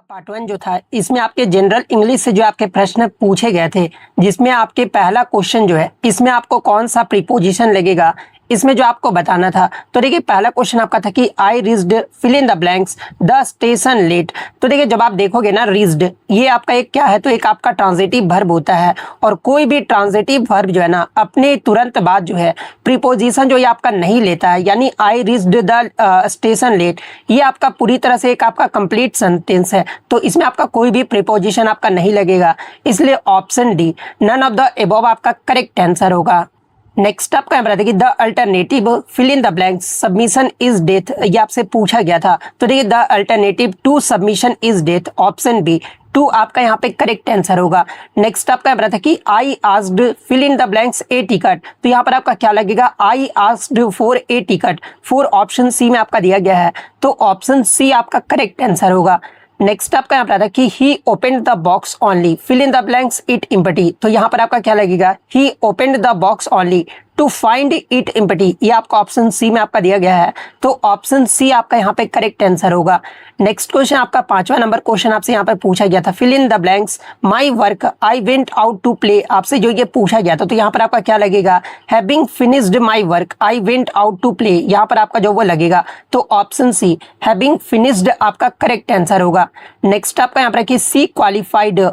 Part 1 जो था इसमें आपके जनरल इंग्लिश से जो आपके प्रश्न पूछे गए थे, जिसमें आपके पहला क्वेश्चन जो है इसमें आपको कौन सा प्रीपोजिशन लगेगा इसमें जो आपको बताना था। तो देखिए पहला क्वेश्चन आपका था कि I reached fill in the blanks the station late. तो देखिए जब आप देखोगे ना रीच्ड ये आपका एक क्या है, तो एक आपका ट्रांजिटिव वर्ब होता है और कोई भी ट्रांजिटिव वर्ब जो है ना अपने तुरंत बाद जो है प्रीपोजिशन जो ये आपका नहीं लेता है, यानी I reached the station late ये आपका पूरी तरह से एक आपका कंप्लीट सेंटेंस है, तो इसमें आपका कोई भी प्रीपोजिशन आपका नहीं लगेगा, इसलिए option D none of the above आपका करेक्ट आंसर होगा। नेक्स्ट आपका यहाँ पर आता है कि the alternative fill in the blanks submission is death, ये आपसे पूछा गया था। तो देखिए the alternative to submission is death, option B 2 आपका यहाँ पे करेक्ट आंसर होगा। नेक्स्ट आपका यहाँ पर था कि I asked fill in the blanks a ticket, तो यहाँ पर आपका क्या लगेगा I asked for a ticket, for option C में आपका दिया गया है, तो ऑप्शन सी आपका करेक्ट आंसर होगा। नेक्स्ट आपका यहाँ पर आता है कि he opened the box only fill in the blanks it empty, तो यहाँ पर आपका क्या लगेगा he opened the box only to find it empty, ये आपका ऑप्शन सी में आपका दिया गया है, तो ऑप्शन सी आपका यहाँ पे करेक्ट आंसर होगा। नेक्स्ट क्वेश्चन आपका 5वां नंबर क्वेश्चन आपसे यहाँ पर पूछा गया था fill in the blanks my work I went out to play, आपसे जो ये पूछा गया था, तो यहाँ पर आपका क्या लगेगा having finished my work I went out to play, यहाँ पर आपका जो वो लगेगा, तो ऑप्शन सी हैविंग फिनिश्ड आपका करेक्ट आंसर होगा। नेक्स्ट आपका यहाँ पर कि C qualified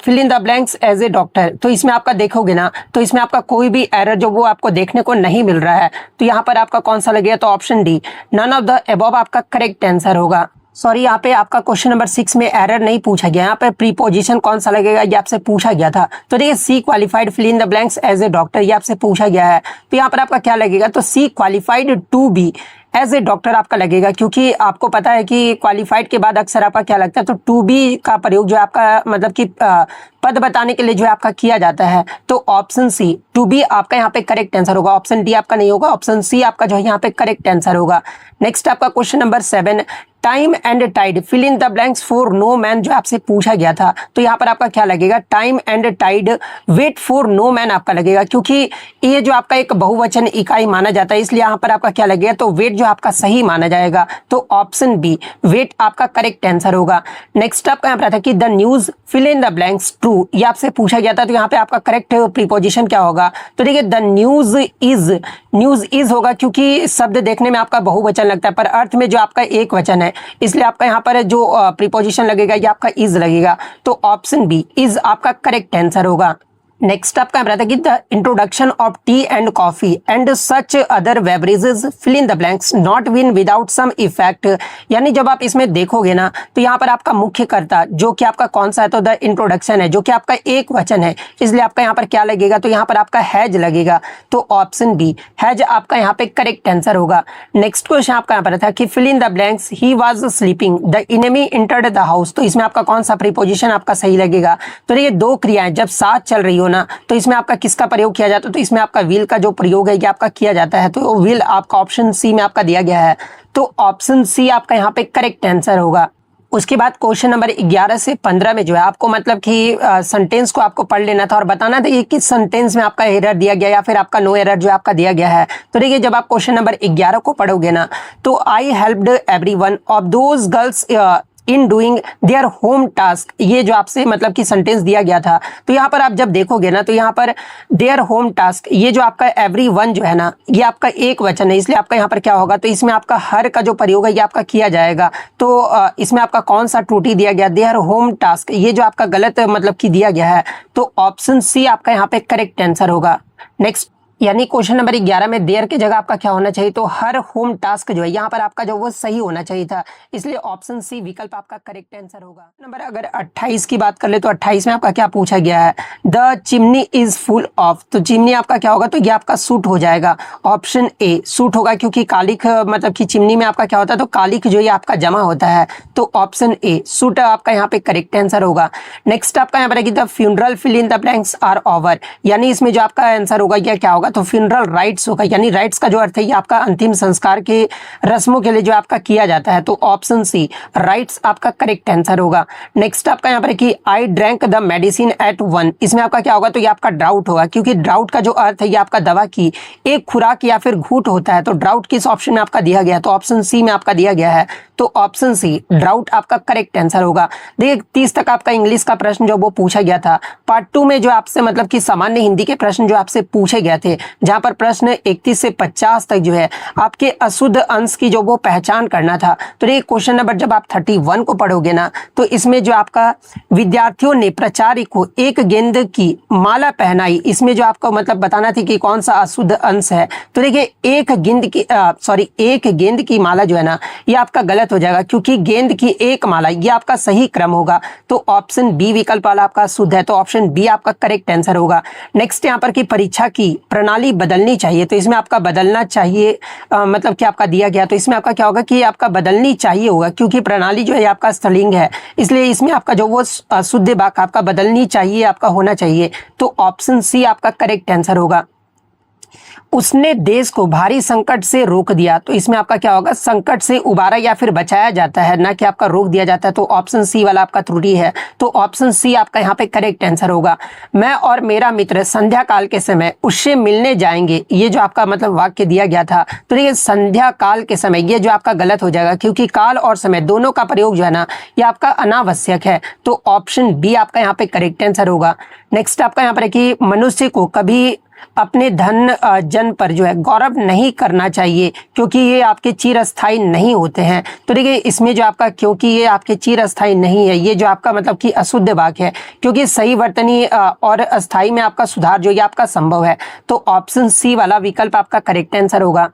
fill in the blanks as a doctor, तो इसमें आपका देखोगे ना तो इसमें आपका कोई भी एरर जो वो आपको देखने को नहीं मिल रहा है, तो यहाँ पर आपका कौन सा लगेगा, तो option D none of the above आपका करेक्ट आंसर होगा। सॉरी यहाँ पे आपका क्वेश्चन नंबर 6 में एरर नहीं पूछा गया, यहाँ पे प्रीपोजिशन कौन सा लगेगा ये आपसे पूछा गया था। तो देखिए C qualified fill in the blanks as a doctor ये आपसे पूछा गया है, तो यहाँ पर आपका क्या लगेगा, तो C qualified to be as a doctor आपका लगेगा, क्योंकि आपको पता है कि क्वालिफाइड के बाद अक्सर आपका क्या लगता है, तो टू बी का प्रयोग जो आपका मतलब कि पद बताने के लिए जो है आपका किया जाता है, तो ऑप्शन सी टू बी आपका यहाँ पे करेक्ट आंसर होगा, ऑप्शन डी आपका नहीं होगा, ऑप्शन सी आपका जो है यहाँ पे करेक्ट आंसर होगा। नेक्स्ट आपका question number 7 time and tide fill in the blanks for no man जो आपसे पूछा गया था, तो यहाँ पर आपका क्या लगेगा time and tide wait for no man आपका लगेगा, क्योंकि ये जो आपका एक बहुवचन इकाई माना जाता है, इसलिए यहाँ पर आपका क्या लगेगा, तो वेट जो आपका सही माना जाएगा, तो ऑप्शन बी वेट आपका करेक्ट आंसर होगा। नेक्स्ट आपका यहाँ पर आता है कि the news fill in the blanks true, ये आपसे पूछा गया था, तो यहाँ पे आपका करेक्ट प्रीपोजिशन क्या होगा, तो देखिए द न्यूज इज होगा, क्योंकि शब्द देखने में आपका बहुवचन लगता है पर अर्थ में जो आपका एक वचन है, इसलिए आपका यहाँ पर जो प्रीपोजिशन लगेगा ये आपका इज लगेगा, तो ऑप्शन बी इज आपका करेक्ट आंसर होगा। नेक्स्ट आपका रहता है कि the introduction of tea and coffee and such other beverages fill in the blanks not been without some effect, यानी जब आप इसमें देखोगे ना तो यहाँ पर आपका मुख्य कर्ता जो कि आपका कौन सा है, तो द इंट्रोडक्शन है जो कि आपका एक वचन है, इसलिए आपका यहाँ पर क्या लगेगा, तो यहाँ पर आपका हैज लगेगा, तो ऑप्शन बी हैज आपका यहाँ पे करेक्ट आंसर होगा। नेक्स्ट क्वेश्चन आपका यहाँ पर था कि fill in the blanks he was sleeping the enemy entered the house, तो इसमें आपका कौन सा प्रीपोजिशन आपका सही लगेगा, तो ये दो क्रियाएं जब साथ चल रही हो ना तो इसमें आपका किसका प्रयोग किया जाता है, तो इसमें आपका विल का जो प्रयोग है ये आपका किया जाता है, तो विल आपका ऑप्शन सी में आपका दिया गया है, तो ऑप्शन सी आपका यहाँ पे करेक्ट आंसर होगा। उसके बाद क्वेश्चन नंबर 11 से 15 में जो है आपको मतलब कि सेंटेंस को आपको पढ़ लेना था और बताना था ये किस सेंटेंस में आपका एरर दिया गया या फिर आपका नो एरर जो आपका दिया गया है। तो देखिए जब आप क्वेश्चन नंबर 11 को पढ़ोगे ना तो आई helped everyone of those girls in doing their home task, ये जो आपसे मतलब कि सेंटेंस दिया गया था, तो यहाँ पर आप जब देखोगे ना तो यहाँ पर देयर होम टास्क ये जो आपका एवरी वन जो है ना ये आपका एक वचन है, इसलिए आपका यहाँ पर क्या होगा, तो इसमें आपका हर का जो प्रयोग है ये आपका किया जाएगा, तो इसमें आपका कौन सा त्रुटि दिया गया, देयर होम टास्क ये जो आपका गलत मतलब कि दिया गया है, तो ऑप्शन सी आपका यहाँ पे करेक्ट आंसर होगा। नेक्स्ट यानी क्वेश्चन नंबर 11 में देयर की जगह आपका क्या होना चाहिए, तो हर होम टास्क जो है यहाँ पर आपका जो वो सही होना चाहिए था, इसलिए ऑप्शन सी विकल्प आपका करेक्ट आंसर होगा। नंबर अगर 28 की बात कर ले तो 28 में आपका क्या पूछा गया है, the chimney is full of, तो चिमनी आपका क्या होगा, तो ये आपका सूट हो जाएगा, ऑप्शन ए सूट होगा, क्योंकि कालिक मतलब कि चिमनी में आपका क्या होता है, तो कालिक जो ये आपका जमा होता है, तो ऑप्शन ए सूट आपका यहाँ पे करेक्ट आंसर होगा। नेक्स्ट आपका यहाँ पर the funeral fill in the blanks are over, यानी इसमें जो आपका आंसर होगा यह क्या होगा, तो फ्यूनरल राइट्स होगा, यानी राइट्स का जो अर्थ है ये आपका अंतिम संस्कार के रस्मों के लिए जो आपका किया जाता है, तो ऑप्शन सी राइट्स आपका करेक्ट आंसर होगा। नेक्स्ट आपका यहाँ पर कि I drank the medicine eight 1, इसमें आपका क्या होगा, तो ये आपका ड्राउट होगा, क्योंकि ड्राउट का जो अर्थ है ये आपका दवा की एक खुराक या फिर घूंट होता है, तो ड्राउट किस ऑप्शन में आपका दिया गया है, तो ऑप्शन सी में आपका दिया गया है, तो ऑप्शन सी ड्राउट आपका करेक्ट आंसर होगा। देखिए 30 तक आपका इंग्लिश का प्रश्न जो वो पूछा गया था। पार्ट 2 में जो आपसे मतलब कि सामान्य हिंदी के प्रश्न जो आपसे पूछे गए थे, जहां पर प्रश्न 31 से 50 तक जो है आपके अशुद्ध अंश की जो वो पहचान करना था। तो ये क्वेश्चन नंबर जब आप 31 को पढ़ोगे ना, तो इसमें जो आपका विद्यार्थियों ने प्राचार्य को एक गेंद की माला पहनाई, इसमें जो आपको मतलब बताना थी कि कौन सा अशुद्ध अंश है। तो देखिए एक गेंद की माला जो है ना, ये आपका गलत हो जाएगा, क्योंकि गेंद की एक माला ये आपका सही क्रम होगा। तो ऑप्शन बी विकल्प वाला आपका शुद्ध है, तो ऑप्शन बी आपका करेक्ट आंसर होगा। नेक्स्ट यहाँ पर कि परीक्षा की प्रणाली बदलनी चाहिए, तो इसमें आपका बदलना चाहिए मतलब कि आपका दिया गया, तो इसमें आपका क्या होगा कि आपका बदलनी चाहिए होगा, क्योंकि प्रणाली जो है आपका स्त्रीलिंग है, इसलिए इसमें आपका जो वो शुद्ध वाक्य आपका बदलनी चाहिए आपका होना चाहिए। तो ऑप्शन सी आपका करेक्ट आंसर होगा। उसने देश को भारी संकट से रोक दिया, तो इसमें आपका क्या होगा, संकट से उबारा या फिर बचाया जाता है, ना कि आपका रोक दिया जाता है। तो ऑप्शन सी वाला आपका त्रुटि है, तो ऑप्शन सी आपका यहाँ पे करेक्ट आंसर होगा। मैं और मेरा मित्र संध्या काल के समय उससे मिलने जाएंगे, ये जो आपका मतलब वाक्य दिया गया था, तो देखिए संध्या काल के समय ये जो आपका गलत हो जाएगा, क्योंकि काल और समय दोनों का प्रयोग जो है ना, ये आपका अनावश्यक है। तो ऑप्शन बी आपका यहाँ पे करेक्ट आंसर होगा। नेक्स्ट आपका यहाँ पर है कि मनुष्य को कभी अपने धन जन पर जो है गौरव नहीं करना चाहिए, क्योंकि ये आपके चिरस्थायी नहीं होते हैं। तो देखिए इसमें जो आपका क्योंकि ये आपके चिरस्थायी नहीं है, ये जो आपका मतलब कि अशुद्ध वाक्य है, क्योंकि सही वर्तनी और अस्थायी में आपका सुधार जो ये आपका संभव है। तो ऑप्शन सी वाला विकल्प आपका करेक्ट आंसर होगा।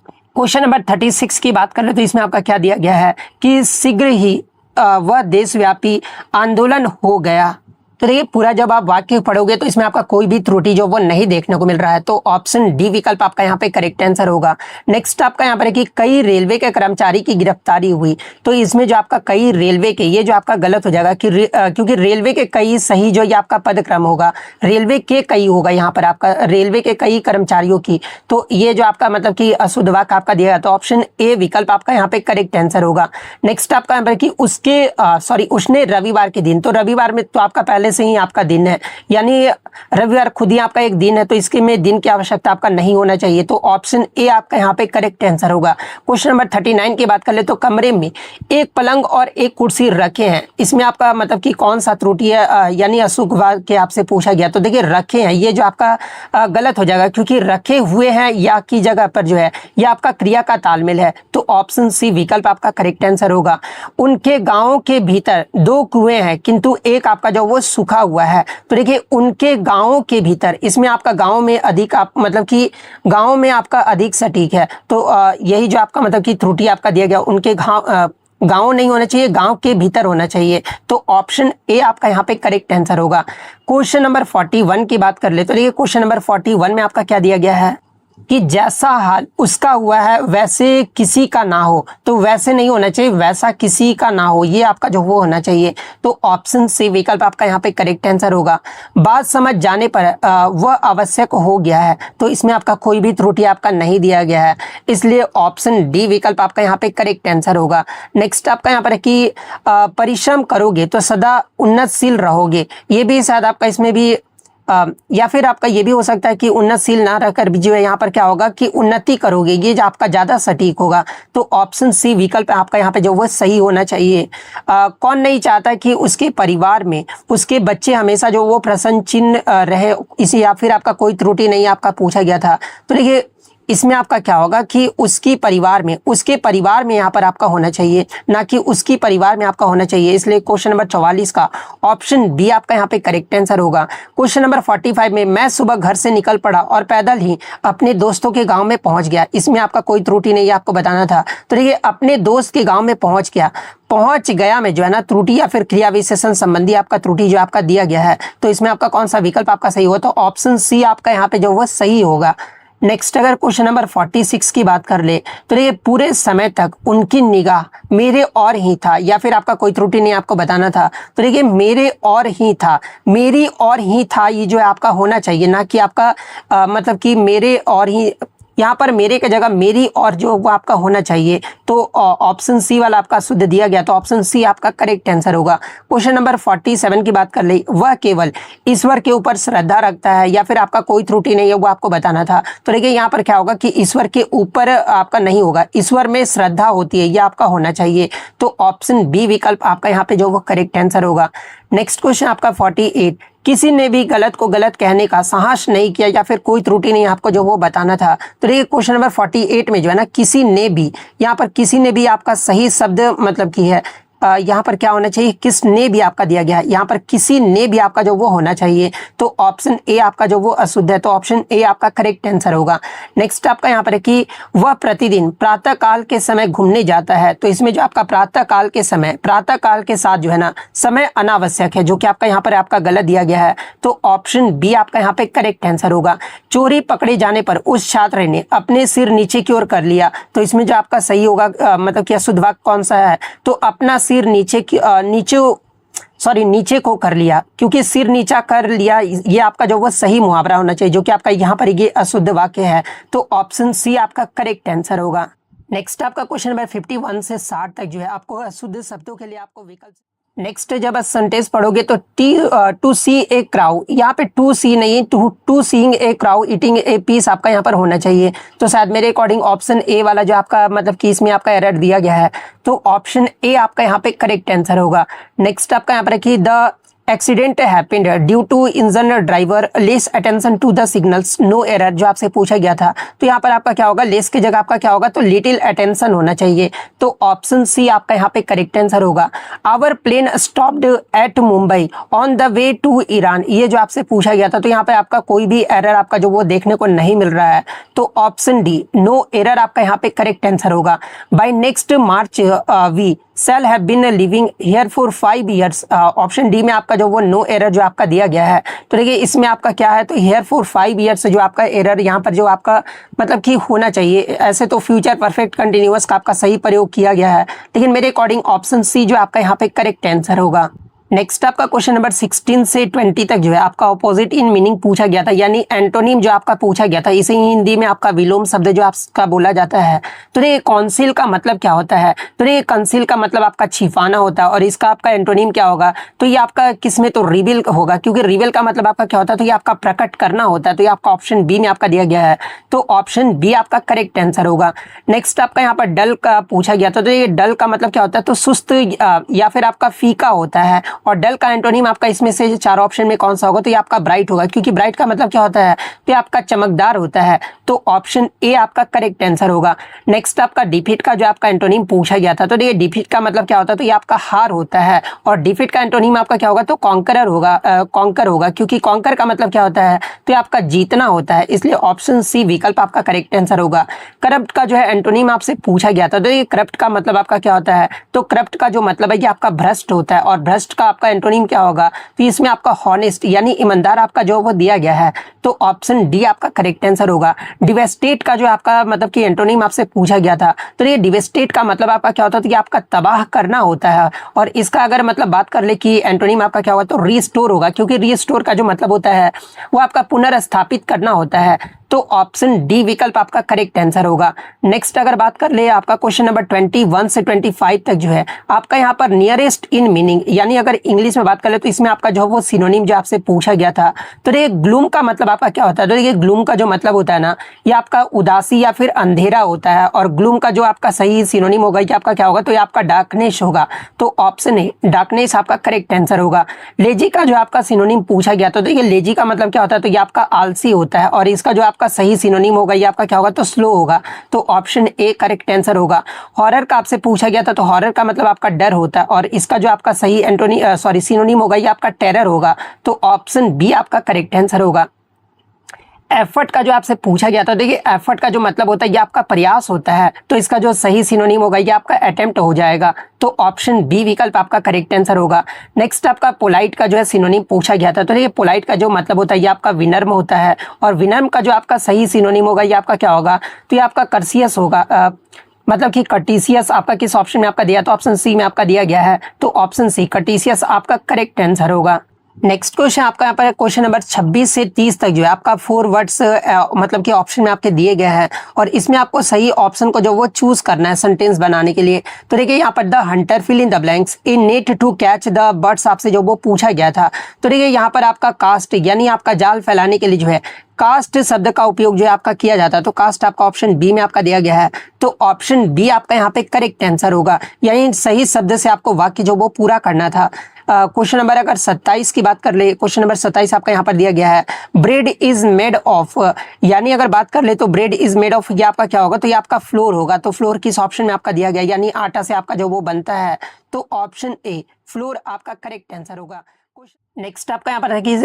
क्वेश्चन नंबर 36 की बात कर ले, तो इसमें आपका क्या दिया गया है कि शीघ्र ही वह देशव्यापी आंदोलन हो गया। तो देखिए पूरा जब आप वाक्य पढ़ोगे तो इसमें आपका कोई भी त्रुटि जो वो नहीं देखने को मिल रहा है, तो ऑप्शन डी विकल्प आपका यहाँ पे करेक्ट आंसर होगा। नेक्स्ट आपका यहाँ पर है कि कई रेलवे के कर्मचारी की गिरफ्तारी हुई, तो इसमें जो आपका कई रेलवे के, ये जो आपका गलत हो जाएगा कि क्योंकि रेलवे के कई सही जो ये आपका पद क्रम होगा, रेलवे के कई होगा यहाँ पर आपका रेलवे के कई कर्मचारियों की, तो ये जो आपका मतलब कि अशुद्ध वाक्य आपका दिया गया, तो ऑप्शन ए विकल्प आपका यहाँ पे करेक्ट आंसर होगा। नेक्स्ट आपका यहाँ पर कि उसने रविवार के दिन, तो रविवार में तो आपका पहले से ही आपका दिन है, यानी रविवार खुद ही आपका एक दिन है, तो इसके में दिन की आवश्यकता आपका नहीं होना चाहिए। तो ऑप्शन ए आपका यहाँ पे करेक्ट आंसर होगा। क्वेश्चन नंबर 39 की बात कर ले, तो कमरे में एक पलंग और एक कुर्सी रखे हैं, इसमें आपका मतलब कि कौन सा त्रुटि है, यानी अशुभ वाक्य आपसे पूछा गया। तो देखिए रखे हैं, ये जो आपका गलत हो जाएगा, क्योंकि रखे हुए हैं या की जगह पर जो है ये आपका क्रिया का तालमेल है। तो ऑप्शन सी विकल्प आपका करेक्ट आंसर होगा। उनके गांव के भीतर 2 कुएं हैं, किंतु एक आपका जो वो सूखा हुआ है। तो देखिए उनके गांव के भीतर, इसमें आपका गांव में अधिक आप मतलब कि गांव में आपका अधिक सटीक है, तो यही जो आपका मतलब कि त्रुटि आपका दिया गया, उनके गांव नहीं होना चाहिए, गांव के भीतर होना चाहिए। तो ऑप्शन ए आपका यहाँ पे करेक्ट आंसर होगा। क्वेश्चन नंबर 41 की बात कर ले, तो देखिए क्वेश्चन नंबर 41 में आपका क्या दिया गया है कि जैसा हाल उसका हुआ है वैसे किसी का ना हो, तो वैसे नहीं होना चाहिए, वैसा किसी का ना हो, ये आपका जो वो होना चाहिए। तो ऑप्शन सी विकल्प आपका यहाँ पे करेक्ट आंसर होगा। बात समझ जाने पर वह आवश्यक हो गया है, तो इसमें आपका कोई भी त्रुटि आपका नहीं दिया गया है, इसलिए ऑप्शन डी विकल्प आपका यहाँ पे करेक्ट आंसर होगा। नेक्स्ट आपका यहाँ पर है कि परिश्रम करोगे तो सदा उन्नतशील रहोगे, ये भी शायद आपका इसमें भी या फिर आपका ये भी हो सकता है कि उन्नतशील ना रहकर भी जो है यहाँ पर क्या होगा कि उन्नति करोगे, ये जो आपका ज़्यादा सटीक होगा। तो ऑप्शन सी विकल्प आपका यहाँ पे जो वो सही होना चाहिए। कौन नहीं चाहता कि उसके परिवार में उसके बच्चे हमेशा जो वो प्रसन्न चिन्ह रहे, इसी या फिर आपका कोई त्रुटि नहीं आपका पूछा गया था। तो देखिए इसमें आपका क्या होगा कि उसके परिवार में यहाँ पर आपका होना चाहिए, ना कि उसकी परिवार में आपका होना चाहिए, इसलिए क्वेश्चन नंबर 44 का ऑप्शन बी आपका यहाँ पे करेक्ट आंसर होगा। क्वेश्चन नंबर 45 में मैं सुबह घर से निकल पड़ा और पैदल ही अपने दोस्तों के गांव में पहुंच गया, इसमें आपका कोई त्रुटि नहीं आपको बताना था। तो देखिए अपने दोस्त के गाँव में पहुंच गया में जो है ना त्रुटि या फिर क्रिया विशेषण संबंधी आपका त्रुटि जो आपका दिया गया है, तो इसमें आपका कौन सा विकल्प आपका सही होगा, तो ऑप्शन सी आपका यहाँ पे जो वो सही होगा। नेक्स्ट अगर क्वेश्चन नंबर 46 की बात कर ले, तो ये पूरे समय तक उनकी निगाह मेरे और ही था, या फिर आपका कोई त्रुटि नहीं आपको बताना था। तो देखिए मेरे और ही था, मेरी और ही था, ये जो है आपका होना चाहिए, ना कि आपका मतलब कि मेरे और ही, यहाँ पर मेरे की जगह मेरी और जो वो आपका होना चाहिए, तो ऑप्शन सी वाला आपका शुद्ध दिया गया, तो ऑप्शन सी आपका करेक्ट आंसर होगा। क्वेश्चन नंबर 47 की बात कर ले, वह केवल ईश्वर के ऊपर श्रद्धा रखता है या फिर आपका कोई त्रुटि नहीं है, वो आपको बताना था। तो देखिए यहाँ पर क्या होगा कि ईश्वर के ऊपर आपका नहीं होगा, ईश्वर में श्रद्धा होती है, ये आपका होना चाहिए। तो ऑप्शन बी विकल्प आपका यहाँ पे जो वो करेक्ट आंसर होगा। नेक्स्ट क्वेश्चन आपका 48, किसी ने भी गलत को गलत कहने का साहस नहीं किया या फिर कोई त्रुटि नहीं, आपको जो वो बताना था। तो देखिए क्वेश्चन नंबर 48 में जो है ना, किसी ने भी, यहाँ पर किसी ने भी आपका सही शब्द मतलब की है, यहाँ पर क्या होना चाहिए, किसने भी आपका दिया गया है, यहाँ पर किसी ने भी आपका जो वो होना चाहिए। तो ऑप्शन ए आपका जो वो अशुद्ध है, तो ऑप्शन ए आपका करेक्ट आंसर होगा। नेक्स्ट आपका यहाँ पर है कि वह प्रतिदिन प्रातः काल के समय घूमने जाता है। तो इसमें जो आपका प्रातः काल के समय, प्रातः काल के साथ जो है ना समय अनावश्यक है, जो कि आपका यहाँ पर आपका गलत दिया गया है। तो ऑप्शन बी आपका यहाँ पे करेक्ट आंसर होगा। चोरी पकड़े जाने पर उस छात्र ने अपने सिर नीचे की ओर कर लिया। तो इसमें जो आपका सही होगा मतलब कि अशुद्ध वाक्य कौन सा है, तो अपना सिर नीचे को कर लिया, क्योंकि सिर नीचा कर लिया ये आपका जो वो सही मुहावरा होना चाहिए, जो कि आपका यहाँ पर ये अशुद्ध वाक्य है। तो ऑप्शन सी आपका करेक्ट आंसर होगा। नेक्स्ट आपका क्वेश्चन नंबर 51 से 60 तक जो है आपको अशुद्ध शब्दों के लिए आपको विकल्प। नेक्स्ट जब आप सेंटेंस पढ़ोगे तो टू सी ए क्राउ, यहाँ पे टू सी नहीं, to seeing a crow eating a piece आपका यहाँ पर होना चाहिए। तो शायद मेरे अकॉर्डिंग ऑप्शन ए वाला जो आपका मतलब कि इसमें आपका एरर दिया गया है, तो ऑप्शन ए आपका यहाँ पे करेक्ट आंसर होगा। नेक्स्ट आपका यहाँ पर कि the accident happened due to engine driver less attention to the signals no error, जो आपसे पूछा गया था। तो यहाँ पर आपका क्या होगा, लेस की जगह आपका क्या होगा, तो लिटिल अटेंशन होना चाहिए। तो ऑप्शन सी आपका यहाँ पे करेक्ट आंसर होगा। Our plane stopped at Mumbai on the way to Iran, ये जो आपसे पूछा गया था। तो यहाँ पे आपका कोई भी एरर आपका जो वो देखने को नहीं मिल रहा है। तो ऑप्शन डी नो एरर आपका यहाँ पे करेक्ट आंसर होगा। By next March we shall have been living here for 5 years, option D में आपका जो वो नो एरर जो आपका दिया गया है। तो देखिए इसमें आपका क्या है, तो हियर फॉर 5 years जो आपका एरर यहाँ पर जो आपका मतलब कि होना चाहिए। ऐसे तो फ्यूचर परफेक्ट कंटिन्यूअस का आपका सही प्रयोग किया गया है, लेकिन मेरे अकॉर्डिंग ऑप्शन सी जो आपका यहाँ पे करेक्ट आंसर होगा। नेक्स्ट आपका क्वेश्चन नंबर 16 से 20 तक जो है आपका ऑपोजिट इन मीनिंग पूछा गया था, यानी एंटोनिम जो आपका पूछा गया था। इसे हिंदी में आपका विलोम शब्द जो आपका बोला जाता है। तो ये कॉन्सील का मतलब क्या होता है, तो ये कंसील का मतलब आपका छिपाना होता है, और इसका आपका एंटोनिम क्या होगा, तो ये आपका किसमें, तो रिवील होगा, क्योंकि रिवील का मतलब आपका क्या होता है, तो ये आपका प्रकट करना होता है। तो ये आपका ऑप्शन बी में आपका दिया गया है। तो ऑप्शन बी आपका करेक्ट आंसर होगा। नेक्स्ट आपका यहाँ पर डल का पूछा गया था। तो ये डल का मतलब क्या होता है, तो सुस्त या फिर आपका फीका होता है। और डल का एंटोनिम आपका इसमें से चार ऑप्शन में कौन सा होगा, तो ये आपका ब्राइट होगा, क्योंकि ब्राइट का मतलब क्या होता है, तो ये आपका चमकदार होता है। तो ऑप्शन ए आपका करेक्ट आंसर होगा। नेक्स्ट आपका डिफीट का जो आपका एंटोनिम पूछा गया था। तो ये डिफीट का मतलब क्या होता है, तो ये आपका हार होता है। और डिफीट का एंटोनिम आपका क्या होगा, तो कॉन्करर होगा, कॉन्कर होगा, क्योंकि कॉन्कर का मतलब क्या होता है, तो ये आपका जीतना होता है। इसलिए ऑप्शन सी विकल्प आपका करेक्ट आंसर होगा। करप्ट का जो है एंटोनिम आपसे पूछा गया था। तो ये करप्ट का मतलब आपका क्या होता है, तो करप्ट का जो मतलब है ये आपका भ्रष्ट होता है। और भ्रष्ट का आपका एंटोनिम क्या होगा, तो इसमें आपका हॉनेस्ट यानी ईमानदार आपका जो वो दिया गया है। तो ऑप्शन डी आपका करेक्ट आंसर होगा। डिवेस्टेट का जो आपका मतलब कि एंटोनिम आपसे पूछा गया था। तो ये डिवेस्टेट का मतलब आपका क्या होता है, तो ये आपका तबाह करना होता है। और इसका अगर मतलब बात कर ले कि एंटोनिम आपका क्या होगा, तो रीस्टोर होगा, क्योंकि रीस्टोर का जो मतलब होता है वो आपका पुनर्स्थापित करना होता है। तो ऑप्शन डी विकल्प आपका करेक्ट आंसर होगा। नेक्स्ट अगर बात कर ले आपका क्वेश्चन नंबर 21 से 25 तक जो है आपका यहाँ पर नियरेस्ट इन मीनिंग, यानी अगर इंग्लिश में बात कर ले तो इसमें आपका जो वो सिनोनिम जो आपसे पूछा गया था। तो ये ग्लूम का मतलब आपका क्या होता है, तो ये ग्लूम का जो मतलब होता है ना, ये आपका उदासी या फिर अंधेरा होता है। और ग्लूम का जो आपका सही सिनोनिम होगा कि आपका क्या होगा, तो ये आपका डार्कनेस होगा। तो ऑप्शन ए डार्कनेस आपका करेक्ट आंसर होगा। लेजी का जो आपका सिनोनिम पूछा गया था। तो ये लेजी का मतलब क्या होता है, तो ये आपका आलसी होता है। और इसका जो आपका सही सिनोनिम होगा ये आपका क्या होगा, तो स्लो होगा। तो ऑप्शन ए करेक्ट आंसर होगा। हॉरर का आपसे पूछा गया था। तो हॉरर का मतलब आपका डर होता है। और इसका जो आपका सही सिनोनिम होगा ये आपका टेरर होगा। तो ऑप्शन बी आपका करेक्ट आंसर होगा। एफर्ट का जो आपसे पूछा गया था, देखिए एफर्ट का जो मतलब होता है ये आपका प्रयास होता है। तो इसका जो सही सिनोनिम होगा ये आपका अटेम्प्ट हो जाएगा। तो ऑप्शन बी विकल्प आपका करेक्ट आंसर होगा। नेक्स्ट आपका पोलाइट का जो है सिनोनिम पूछा गया था। तो देखिए पोलाइट का जो मतलब होता है ये आपका विनम्र होता है। और विनम्र का जो आपका सही सिनोनिम होगा ये आपका क्या होगा, तो ये आपका कर्सियस होगा, मतलब कि कर्टिसियस आपका किस ऑप्शन में आपका दिया, तो ऑप्शन सी में आपका दिया गया है। तो ऑप्शन सी कर्टिसियस आपका करेक्ट आंसर होगा। नेक्स्ट क्वेश्चन आपका यहाँ पर क्वेश्चन नंबर 26 से 30 तक जो है आपका 4 वर्ड्स मतलब कि ऑप्शन में आपके दिए गए हैं और इसमें आपको सही ऑप्शन को जो वो चूज करना है सेंटेंस बनाने के लिए। तो देखिए यहाँ पर the hunter fill in the blanks in need to catch the birds आपसे जो वो पूछा गया था। तो देखिए यहाँ पर आपका कास्ट यानी आपका जाल फैलाने के लिए जो है कास्ट शब्द का उपयोग जो है आपका किया जाता है। तो कास्ट आपका ऑप्शन बी में आपका दिया गया है, तो ऑप्शन बी आपका यहाँ पे करेक्ट आंसर होगा, यानी सही शब्द से आपको वाक्य जो वो पूरा करना था। क्वेश्चन नंबर अगर 27 की बात कर ले, क्वेश्चन नंबर 27 आपका यहाँ पर दिया गया है ब्रेड इज मेड ऑफ, यानी अगर बात कर ले तो ब्रेड इज मेड ऑफ ये आपका क्या होगा, तो ये आपका फ्लोर होगा। तो फ्लोर किस ऑप्शन में आपका दिया गया, यानी आटा से आपका जो वो बनता है, तो ऑप्शन ए फ्लोर आपका करेक्ट आंसर होगा। नेक्स्ट आपका यहाँ पर है कि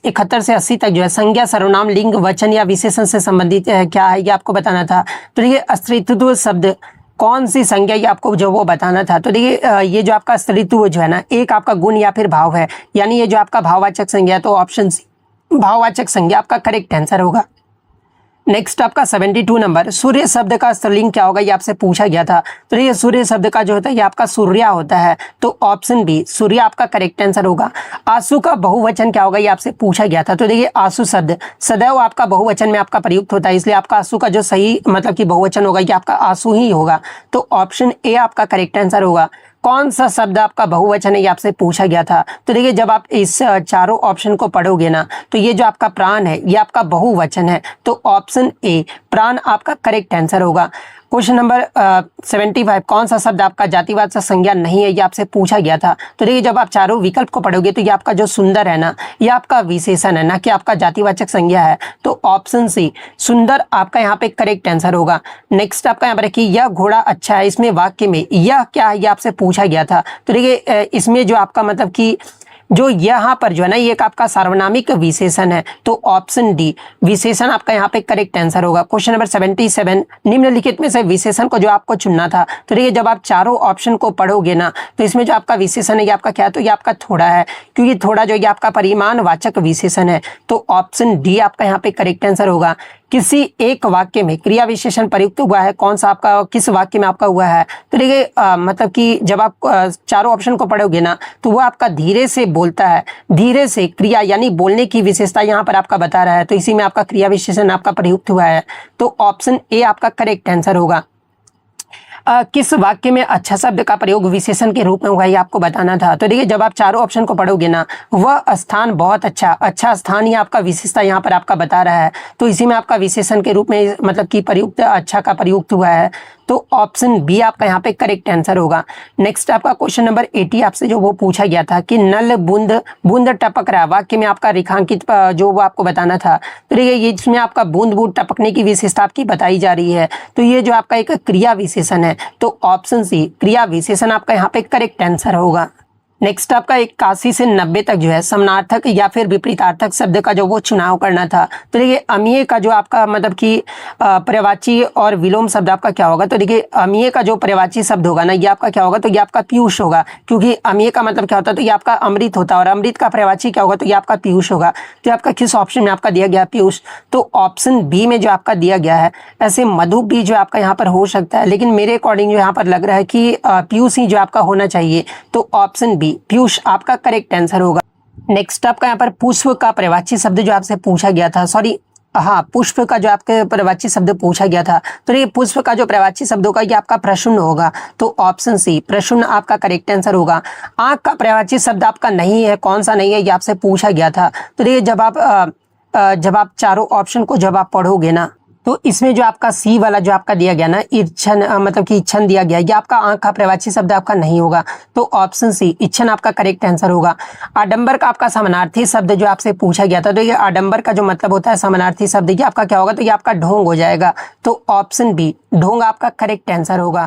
71 से 80 तक जो है संज्ञा सर्वनाम लिंग वचन या विशेषण से संबंधित क्या है ये आपको बताना था। तो ये अस्तित्व शब्द कौन सी संज्ञा ये आपको जो वो बताना था। तो देखिए ये जो आपका अस्तित्व जो है ना, एक आपका गुण या फिर भाव है, यानी ये जो आपका भाववाचक संज्ञा है, तो ऑप्शन सी भाववाचक संज्ञा आपका करेक्ट आंसर होगा। नेक्स्ट आपका 72 नंबर सूर्य शब्द का स्त्रीलिंग क्या होगा ये आपसे पूछा गया था। तो ये सूर्य शब्द का जो होता है ये आपका सूर्या होता है, तो ऑप्शन बी सूर्य आपका करेक्ट आंसर होगा। आंसू का बहुवचन क्या होगा ये आपसे पूछा गया था। तो देखिए आंसू शब्द सदैव आपका बहुवचन में आपका प्रयुक्त होता है, इसलिए आपका आंसू का जो सही मतलब कि बहुवचन होगा ये आपका आंसू ही होगा, तो ऑप्शन ए आपका करेक्ट आंसर होगा। कौन सा शब्द आपका बहुवचन है ये आपसे पूछा गया था। तो देखिए जब आप इस चारों ऑप्शन को पढ़ोगे ना, तो ये जो आपका प्राण है ये आपका बहुवचन है, तो ऑप्शन ए प्राण आपका करेक्ट आंसर होगा। क्वेश्चन नंबर 75 कौन सा शब्द आपका जातिवाचक संज्ञा नहीं है ये आपसे पूछा गया था। तो देखिए जब आप चारों विकल्प को पढ़ोगे तो ये आपका जो सुंदर है ना, ये आपका विशेषण है ना कि आपका जातिवाचक संज्ञा है, तो ऑप्शन सी सुंदर आपका यहाँ पे करेक्ट आंसर होगा। नेक्स्ट आपका यहाँ पर कि यह घोड़ा अच्छा है, इसमें वाक्य में यह क्या है ये आपसे पूछा गया था। तो देखिए इसमें जो आपका मतलब कि जो यहाँ पर जो है ना ये एक आपका सार्वनामिक विशेषण है, तो ऑप्शन डी विशेषण आपका यहाँ पे करेक्ट आंसर होगा। क्वेश्चन नंबर 77 निम्नलिखित में से विशेषण को जो आपको चुनना था। तो देखिए जब आप चारों ऑप्शन को पढ़ोगे ना, तो इसमें जो आपका विशेषण है ये आपका क्या है, तो ये आपका थोड़ा है, क्योंकि थोड़ा जो ये आपका परिमाणवाचक विशेषण है, तो ऑप्शन डी आपका यहाँ पे करेक्ट आंसर होगा। किसी एक वाक्य में क्रिया विशेषण प्रयुक्त हुआ है, कौन सा आपका किस वाक्य में आपका हुआ है। तो देखिए मतलब कि जब आप चारों ऑप्शन को पढ़ोगे ना, तो वो आपका धीरे से बोलता है, धीरे से क्रिया यानी बोलने की विशेषता यहाँ पर आपका बता रहा है, तो इसी में आपका क्रिया विशेषण आपका प्रयुक्त हुआ है, तो ऑप्शन ए आपका करेक्ट आंसर होगा। किस वाक्य में अच्छा शब्द का प्रयोग विशेषण के रूप में हुआ ये आपको बताना था। तो देखिए जब आप चारों ऑप्शन को पढ़ोगे ना, वह स्थान बहुत अच्छा स्थान ही आपका विशेषता यहाँ पर आपका बता रहा है, तो इसी में आपका विशेषण के रूप में मतलब कि प्रयुक्त अच्छा का प्रयुक्त हुआ है, तो ऑप्शन बी आपका यहाँ पे करेक्ट आंसर होगा। नेक्स्ट आपका क्वेश्चन नंबर 80 आपसे जो वो पूछा गया था कि नल बूंद बूंद टपक रहा, वाक्य में आपका रेखांकित जो वो आपको बताना था। तो देखिए ये इसमें आपका बूंद बूंद टपकने की विशेषता आपकी बताई जा रही है, तो ये जो आपका एक क्रिया विशेषण है, तो ऑप्शन सी क्रिया विशेषण आपका यहाँ पे करेक्ट आंसर होगा। नेक्स्ट आपका 81 से 90 तक जो है समानार्थक या फिर विपरीतार्थक शब्द का जो वो चुनाव करना था। तो देखिए अमीय का जो आपका मतलब कि पर्यायवाची और विलोम शब्द आपका क्या होगा। तो देखिए अमीय का जो पर्यायवाची शब्द होगा ना, ये आपका क्या होगा, तो ये आपका पीयूष होगा, क्योंकि अमीय का मतलब क्या होता है, तो ये आपका अमृत होता है, और अमृत का पर्यायवाची क्या होगा, तो ये आपका पीयूष होगा। तो आपका किस ऑप्शन में आपका दिया गया पीयूष, तो ऑप्शन बी में जो आपका दिया गया है। ऐसे मधु भी जो आपका यहाँ पर हो सकता है, लेकिन मेरे अकॉर्डिंग जो यहाँ पर लग रहा है कि पीयूष ही जो आपका होना चाहिए, तो ऑप्शन बी पीयूष आपका करेक्ट आंसर होगा। नेक्स्ट आपका यहाँ पर पुष्प का पर्यायवाची शब्द जो आपसे पूछा गया था, पुष्प का जो आपके पर्यायवाची शब्द पूछा गया था। तो ये पुष्प का जो पर्यायवाची शब्द होगा ये आपका प्रश्न होगा, तो ऑप्शन सी प्रश्न आपका करेक्ट आंसर होगा। आंख का पर्यायवाची शब्द आपका नहीं है, कौन सा नहीं है ये आपसे पूछा गया था। तो ये जब आप चारों ऑप्शन को जब आप पढ़ोगे ना, तो इसमें जो आपका सी वाला जो आपका दिया गया ना इच्छन मतलब कि इच्छन दिया गया, ये आपका आंख का पर्यायवाची शब्द आपका नहीं होगा, तो ऑप्शन सी इच्छन आपका करेक्ट आंसर होगा। आडंबर का आपका समानार्थी शब्द जो आपसे पूछा गया था, तो ये आडंबर का जो मतलब होता है समानार्थी शब्द, ये आपका क्या होगा, तो ये आपका ढोंग हो जाएगा, तो ऑप्शन बी ढोंग आपका करेक्ट आंसर होगा।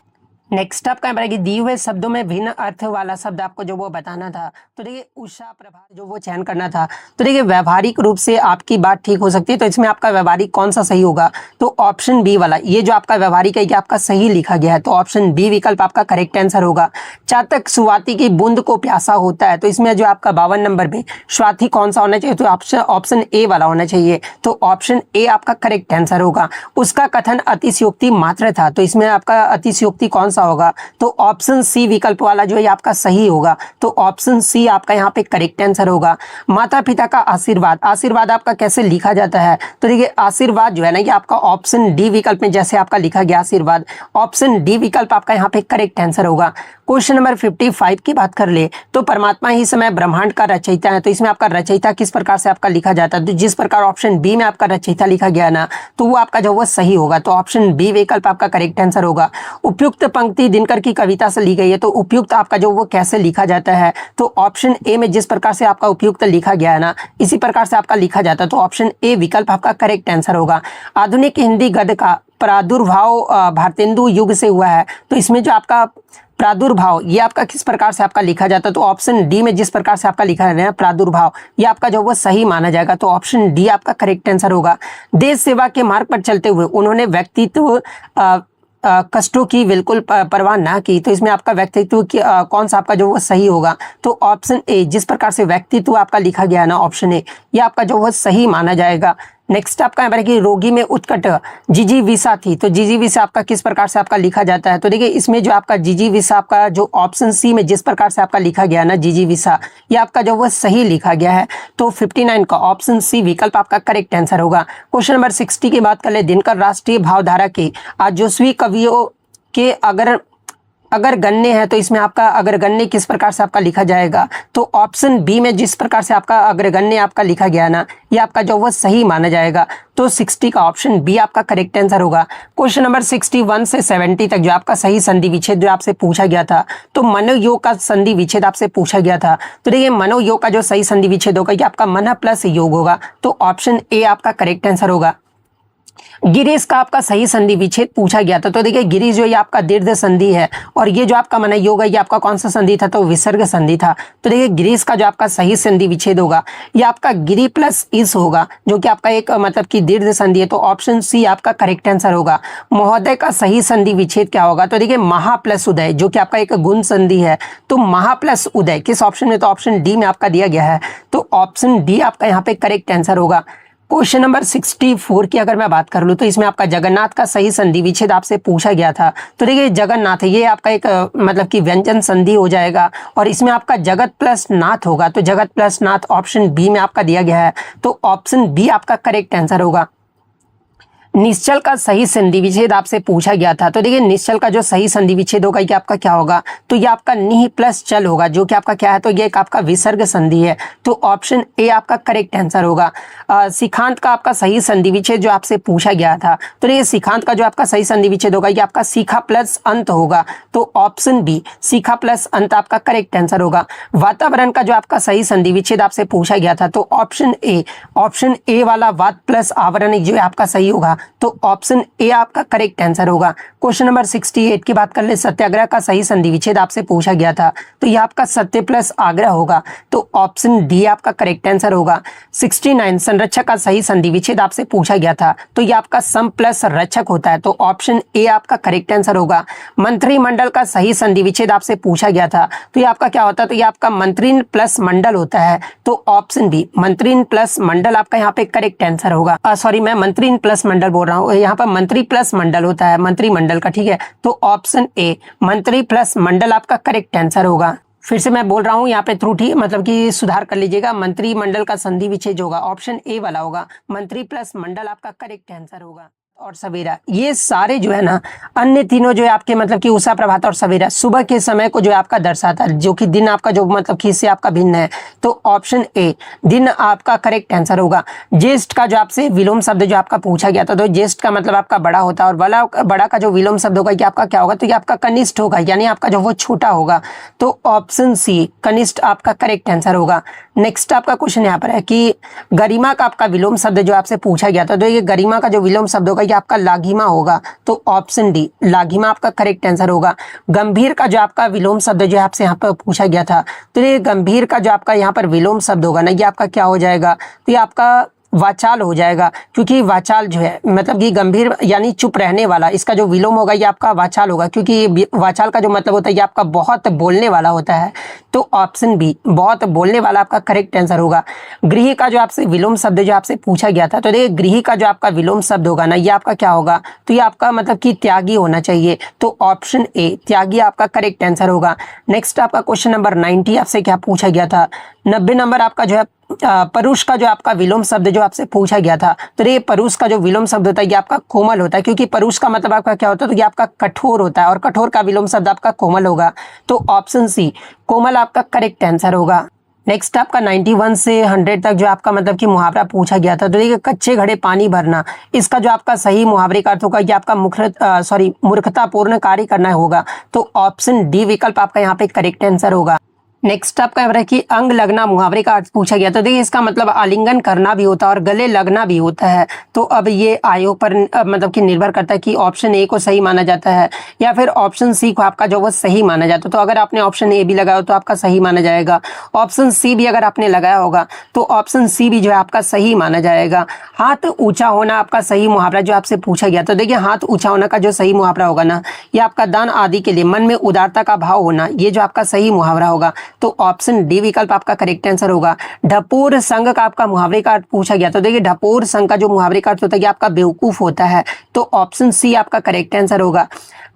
नेक्स्ट आपका यहाँ पर दिए हुए शब्दों में भिन्न अर्थ वाला शब्द आपको जो वो बताना था। तो देखिए उषा प्रभा जो वो चयन करना था। तो देखिए व्यवहारिक रूप से आपकी बात ठीक हो सकती है, तो इसमें आपका व्यवहारिक कौन सा सही होगा, तो ऑप्शन बी वाला, ये जो आपका व्यवहारिक है ये आपका सही लिखा गया है, तो ऑप्शन बी विकल्प आपका करेक्ट आंसर होगा। चातक सुवाती की बूंद को प्यासा होता है, तो इसमें जो आपका 52 नंबर पे स्वाति कौन सा होना चाहिए, तो ऑप्शन ए वाला होना चाहिए, तो ऑप्शन ए आपका करेक्ट आंसर होगा। उसका कथन अतिशयोक्ति मात्र था, तो इसमें आपका अतिशयोक्ति कौन सा सा होगा, तो ऑप्शन सी विकल्प वाला जो है आपका सही होगा। तो ऑप्शन सी आपका यहाँ पे करेक्ट आंसर होगा। माता पिता का आशीर्वाद, आशीर्वाद आपका कैसे लिखा जाता है? तो देखिए आशीर्वाद जो है ना, ये आपका ऑप्शन डी विकल्प में जैसे आपका लिखा गया आशीर्वाद, ऑप्शन डी विकल्प आपका यहाँ पे करेक्ट आंसर होगा। क्वेश्चन नंबर 55 की बात कर ले तो परमात्मा ही समय ब्रह्मांड का रचयिता है, तो इसमें आपका रचयिता किस प्रकार से आपका लिखा जाता है? तो जिस प्रकार ऑप्शन बी में आपका रचयिता लिखा गया ना, तो वो आपका जो वो सही होगा। तो ऑप्शन बी विकल्प आपका करेक्ट आंसर होगा। उपयुक्त पंक्ति दिनकर की कविता से ली गई है, तो उपयुक्त आपका जो वो कैसे लिखा जाता है? तो ऑप्शन ए में जिस प्रकार से आपका उपयुक्त लिखा गया है ना, इसी प्रकार से आपका लिखा जाता है। तो ऑप्शन ए विकल्प आपका करेक्ट आंसर होगा। आधुनिक हिंदी गद्य का प्रादुर्भाव भारतेंदु युग से हुआ है, तो इसमें जो आपका प्रादुर्भाव ये आपका किस प्रकार से आपका लिखा जाता है? तो ऑप्शन डी में जिस प्रकार से आपका लिखा है प्रादुर्भाव, ये आपका जो वो सही माना जाएगा। तो ऑप्शन डी आपका करेक्ट आंसर होगा। देश सेवा के मार्ग पर चलते हुए उन्होंने व्यक्तित्व कष्टों की बिल्कुल परवाह ना की, तो इसमें आपका व्यक्तित्व की कौन सा आपका जो वो सही होगा? तो ऑप्शन ए, जिस प्रकार से व्यक्तित्व आपका लिखा गया है ना, ऑप्शन ए, ये आपका जो वो सही माना जाएगा। नेक्स्ट आपका यहाँ पर कि रोगी में उत्कट जिजीविषा थी, तो जिजीविषा आपका किस प्रकार से आपका लिखा जाता है? तो देखिए इसमें जो आपका जिजीविषा आपका जो ऑप्शन सी में जिस प्रकार से आपका लिखा गया ना जिजीविषा, ये आपका जो वो सही लिखा गया है। तो 59 का ऑप्शन सी विकल्प आपका करेक्ट आंसर होगा। क्वेश्चन नंबर 60 की बात कर ले, दिनकर राष्ट्रीय भावधारा के आजस्वी कवियों के अगर गन्ने हैं, तो इसमें आपका अगर गन्ने किस प्रकार से आपका लिखा जाएगा? तो ऑप्शन बी में जिस प्रकार से आपका अगर गन्ने आपका लिखा गया ना, ये आपका जो वो सही माना जाएगा। तो 60 का ऑप्शन बी आपका करेक्ट आंसर होगा। क्वेश्चन नंबर 61 से 70 तक जो आपका सही संधि विच्छेद जो आपसे पूछा गया था, तो मनोयोग का संधि विच्छेद आपसे पूछा गया था। तो देखिए मनोयोग का जो सही संधि विच्छेद होगा ये आपका मन प्लस योग होगा। तो ऑप्शन ए आपका करेक्ट आंसर होगा। गिरीश का आपका सही संधि विच्छेद पूछा गया था, तो देखिए गिरीश जो ये आपका दीर्घ संधि है, और ये जो आपका मनोयोग है ये आपका कौन सा संधि था? तो विसर्ग संधि था। तो देखिए गिरीश का जो आपका सही संधि विच्छेद होगा ये आपका गिरी प्लस इस होगा, जो कि आपका एक मतलब कि दीर्घ संधि है। तो ऑप्शन सी आपका करेक्ट आंसर होगा। महोदय का सही संधि विच्छेद क्या होगा? तो देखिए महा प्लस उदय, जो कि आपका एक गुण संधि है, तो महा प्लस उदय किस ऑप्शन में? तो ऑप्शन डी में आपका दिया गया है। तो ऑप्शन डी आपका यहाँ पे करेक्ट आंसर होगा। क्वेश्चन नंबर 64 की अगर मैं बात कर लूँ, तो इसमें आपका जगन्नाथ का सही संधि विच्छेद आपसे पूछा गया था। तो देखिए जगन्नाथ ये आपका एक मतलब कि व्यंजन संधि हो जाएगा, और इसमें आपका जगत प्लस नाथ होगा। तो जगत प्लस नाथ ऑप्शन बी में आपका दिया गया है। तो ऑप्शन बी आपका करेक्ट आंसर होगा। निश्चल का सही संधि विच्छेद आपसे पूछा गया था, तो देखिए निश्चल का जो सही संधि विच्छेद होगा ये आपका क्या होगा? तो ये आपका निह प्लस चल होगा, जो कि आपका क्या है? तो ये एक आपका विसर्ग संधि है। तो ऑप्शन ए आपका करेक्ट आंसर होगा। सिखांत का आपका सही संधि विच्छेद जो आपसे पूछा गया था, तो देखिए सिखांत का जो आपका सही संधि विच्छेद होगा ये आपका सीखा प्लस अंत होगा। तो ऑप्शन बी सीखा प्लस अंत आपका करेक्ट आंसर होगा। वातावरण का जो आपका सही संधि विच्छेद आपसे पूछा गया था, तो ऑप्शन ए वाला वात प्लस आवरण जो आपका सही होगा। तो ऑप्शन ए आपका करेक्ट आंसर होगा। क्वेश्चन नंबर 68 की बात कर ले, सत्याग्रह का सही संधि विच्छेद आपसे पूछा गया था, तो ये आपका सत्य प्लस आग्रह होगा। तो ऑप्शन डी आपका करेक्ट आंसर होगा। 69 संरक्षक का सही संधि विच्छेद आपसे पूछा गया था, तो ये आपका सम प्लस रक्षक होता है। तो ऑप्शन ए आपका करेक्ट आंसर होगा। मंत्रिमंडल का सही संधि विच्छेद आपसे पूछा गया था, तो ये आपका क्या होता है? तो ये आपका मंत्रीन प्लस मंडल होता है। तो ऑप्शन बी मंत्रीन प्लस मंडल आपका यहाँ पे करेक्ट आंसर होगा। सॉरी मैं मंत्रीन प्लस मंडल बोल रहा हूँ, यहाँ पर मंत्री प्लस मंडल होता है, मंत्रिमंडल का, ठीक है। तो ऑप्शन ए मंत्री प्लस मंडल आपका करेक्ट आंसर होगा। फिर से मैं बोल रहा हूँ यहाँ पे त्रुटि मतलब कि सुधार कर लीजिएगा। मंत्रिमंडल का संधि विच्छेद होगा ऑप्शन ए वाला होगा। मंत्री प्लस मंडल आपका करेक्ट आंसर होगा। और सवेरा ये सारे जो है ना, अन्य तीनों जो है आपके मतलब कि उषा प्रभात और सवेरा सुबह के समय को जो है आपका दर्शाता है, जो कि दिन आपका जो मतलब कि इससे आपका भिन्न है। तो ऑप्शन ए दिन आपका करेक्ट आंसर होगा। ज्येष्ठ का जो आपसे विलोम शब्द जो आपका पूछा गया था, तो ज्येष्ठ का मतलब आपका बड़ा होता है, और बड़ा का जो विलोम शब्द होगा कि आपका क्या होगा? तो ये आपका कनिष्ठ होगा, यानी आपका जो वो छोटा होगा। तो ऑप्शन सी कनिष्ठ आपका करेक्ट आंसर होगा। नेक्स्ट आपका क्वेश्चन यहाँ पर है कि गरिमा का आपका विलोम शब्द जो आपसे पूछा गया था, तो ये गरिमा का जो विलोम शब्द होगा ये आपका लाघिमा होगा। तो ऑप्शन डी लाघिमा आपका करेक्ट आंसर होगा। गंभीर का जो आपका विलोम शब्द जो आपसे यहाँ पर पूछा गया था, तो ये गंभीर का जो आपका यहाँ पर विलोम शब्द होगा ना, ये आपका क्या हो जाएगा? तो ये आपका वाचाल हो जाएगा, क्योंकि वाचाल जो है मतलब कि गंभीर यानी चुप रहने वाला, इसका जो विलोम होगा ये आपका वाचाल होगा, क्योंकि ये वाचाल का जो मतलब होता है ये आपका बहुत बोलने वाला होता है। तो ऑप्शन बी बहुत बोलने वाला आपका करेक्ट आंसर होगा। गृह का जो आपसे विलोम शब्द जो आपसे पूछा गया था, तो देखिए गृह का जो आपका विलोम शब्द होगा ना ये आपका क्या होगा, तो ये आपका मतलब कि त्यागी होना चाहिए। तो ऑप्शन ए त्यागी आपका करेक्ट आंसर होगा। नेक्स्ट आपका क्वेश्चन नंबर 90 आपसे क्या पूछा गया था, 90 नंबर आपका जो है परुष का जो आपका विलोम शब्द जो आपसे पूछा गया था, तो ये परुष का जो विलोम शब्द होता है ये आपका कोमल होता है, क्योंकि परुष का मतलब आपका क्या होता है, तो ये आपका कठोर होता है और कठोर का विलोम शब्द आपका कोमल होगा। तो ऑप्शन सी कोमल आपका करेक्ट आंसर होगा। नेक्स्ट आपका 91 से 100 तक जो आपका मतलब कि मुहावरा पूछा गया था, तो देखिए कच्चे घड़े पानी भरना, इसका जो आपका सही मुहावरे का अर्थ होगा ये आपका मूर्खतापूर्ण कार्य करना होगा। तो ऑप्शन डी विकल्प आपका यहाँ पे करेक्ट आंसर होगा। नेक्स्ट आपका है कि अंग लगना मुहावरे का अर्थ पूछा गया, तो देखिए इसका मतलब आलिंगन करना भी होता है और गले लगना भी होता है। तो अब ये आयोग पर मतलब कि निर्भर करता है कि ऑप्शन ए को सही माना जाता है या फिर ऑप्शन सी को आपका जो वो सही माना जाता है। तो अगर आपने ऑप्शन ए भी लगाया हो तो आपका सही माना जाएगा, ऑप्शन सी भी अगर आपने लगाया होगा तो ऑप्शन सी भी जो है आपका सही माना जाएगा। हाथ ऊंचा होना आपका सही मुहावरा जो आपसे पूछा गया, तो देखिए हाथ ऊंचा होना का जो सही मुहावरा होगा ना ये आपका दान आदि के लिए मन में उदारता का भाव होना, ये जो आपका सही मुहावरा होगा। तो ऑप्शन डी विकल्प आपका करेक्ट आंसर होगा। ढपोर संघ का आपका मुहावरे का अर्थ पूछा गया, तो देखिए ढपोर संघ का जो मुहावरे का अर्थ होता है ये आपका बेवकूफ होता है। तो ऑप्शन सी आपका करेक्ट आंसर होगा।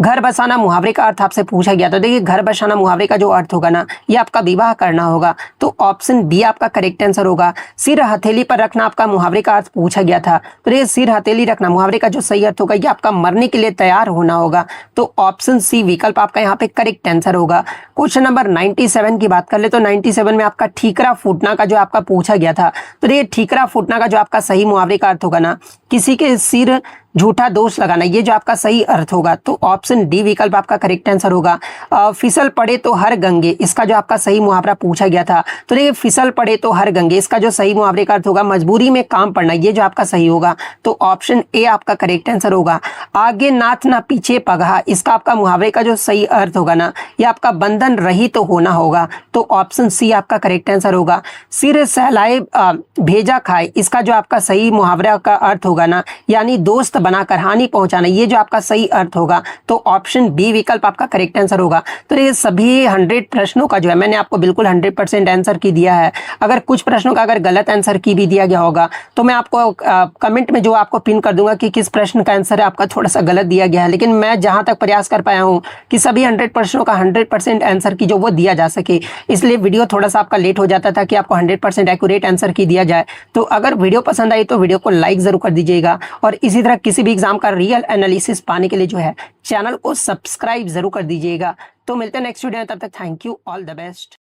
घर बसाना मुहावरे का अर्थ आपसे पूछा गया, तो देखिए घर बसाना मुहावरे का जो अर्थ होगा ना ये आपका विवाह करना होगा। तो ऑप्शन बी आपका करेक्ट आंसर होगा। सिर हथेली पर रखना आपका मुहावरे का अर्थ पूछा गया था, तो देखिए सिर हथेली रखना मुहावरे का जो सही अर्थ होगा ये आपका मरने के लिए तैयार होना होगा। तो ऑप्शन सी विकल्प आपका यहाँ पे करेक्ट आंसर होगा। क्वेश्चन नंबर 97 की बात कर ले तो 97 में आपका ठीकरा फूटना का जो आपका पूछा गया था, तो देखिए ठीकरा फूटना का जो आपका सही मुहावरे का अर्थ होगा ना किसी के सिर झूठा दोष लगाना, ये जो आपका सही अर्थ होगा। तो ऑप्शन डी विकल्प आपका करेक्ट आंसर होगा। फिसल पड़े तो हर गंगे, इसका जो आपका सही मुहावरा पूछा गया था, तो देखिए फिसल पड़े तो हर गंगे, इसका जो सही मुहावरे का अर्थ होगा मजबूरी में काम पड़ना, ये जो आपका सही होगा। तो ऑप्शन ए आपका करेक्ट आंसर होगा। आगे नाथ ना पीछे पगहा, इसका आपका मुहावरे का जो सही अर्थ होगा ना ये आपका बंधन रहित तो होना होगा। तो ऑप्शन सी आपका करेक्ट आंसर होगा। सिर सहलाए भेजा खाए, इसका जो आपका सही मुहावरा का अर्थ होगा ना यानी दोस्त बनाकर हानि पहुंचाना, ये जो आपका सही अर्थ होगा। तो ऑप्शन बी विकल्प आपका करेक्ट आंसर होगा। तो ये सभी 100 प्रश्नों का जो है मैंने आपको बिल्कुल 100% आंसर की दिया है। अगर कुछ प्रश्नों का अगर गलत आंसर की भी दिया गया होगा तो मैं आपको कमेंट में जो आपको पिन कर दूंगा कि किस प्रश्न का आंसर है आपका थोड़ा सा गलत दिया गया है, लेकिन मैं जहां तक प्रयास कर पाया हूं कि सभी 100 प्रश्नों का 100% आंसर की जो वो दिया जा सके, इसलिए वीडियो थोड़ा सा आपका लेट हो जाता था कि आपको 100% एक्यूरेट आंसर की दिया जाए। तो अगर वीडियो पसंद आई तो वीडियो को लाइक जरूर कर दीजिएगा और इसी तरह किसी भी एग्जाम का रियल एनालिसिस पाने के लिए जो है चैनल को सब्सक्राइब जरूर कर दीजिएगा। तो मिलते हैं नेक्स्ट वीडियो में, तब तक thank you, all the best.